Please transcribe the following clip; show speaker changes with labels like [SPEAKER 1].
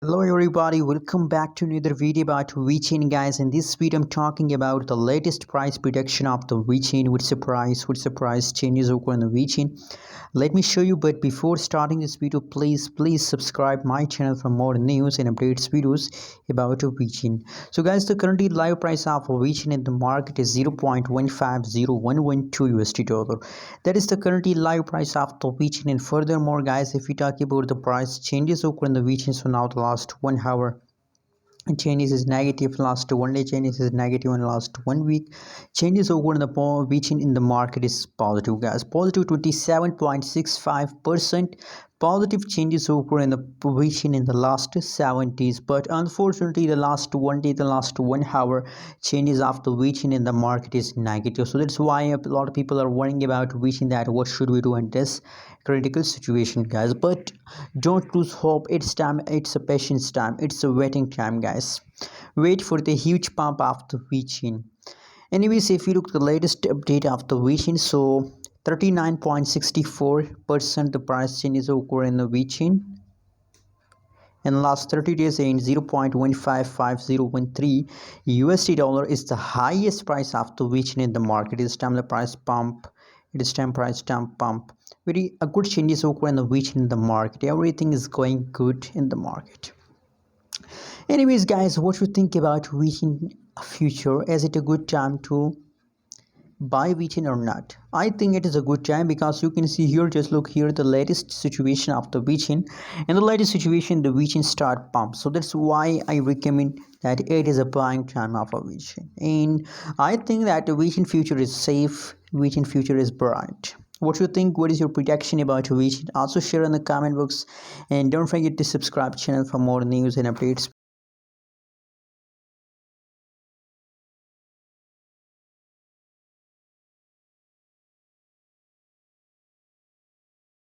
[SPEAKER 1] Hello everybody, welcome back to another video about Vechain guys. In this video I'm talking about the latest price prediction of the Vechain. What's the price changes occur in the Vechain. Let me show you, but before starting this video, please subscribe my channel for more news and updates videos about Vechain. So guys, the currently live price of Vechain in the market is 0.150112 USD dollar. That is the currently live price of the Vechain. And furthermore guys, if we talk about the price changes occur in the Vechain, so now the last 1 hour changes is negative, last 1 day changes is negative, and last 1 week changes over in the Vechain in the market is positive guys, positive 27.65%. Positive changes occur in the Vechain in the last 7 days, but unfortunately the last 1 day, the last 1 hour changes after Vechain in the market is negative. So that's why a lot of people are worrying about Vechain, that what should we do in this critical situation guys. But don't lose hope, it's time, it's a patience time, it's a waiting time guys. Wait for the huge pump after Vechain. Anyways, if you look at the latest update of the Vechain, so 39.64% the price changes occur in the Vechain in the last 30 days, in 0.155013 USD dollar is the highest price after Vechain in the market. It is time the price pump, it is time price pump. Very a good changes occur in the Vechain in the market. Everything is going good in the market. Anyways guys, what you think about Vechain future? Is it a good time to buy Vechain or not? I think it is a good time, because you can see here, just look here, the latest situation of the Vechain. In the latest situation, the Vechain start pump, so that's why I recommend that it is a buying time of a Vechain. And I think that the Vechain future is safe, Vechain future is bright. What you think? What is your prediction about Vechain? Also share in the comment box, and don't forget to subscribe channel for more news and updates.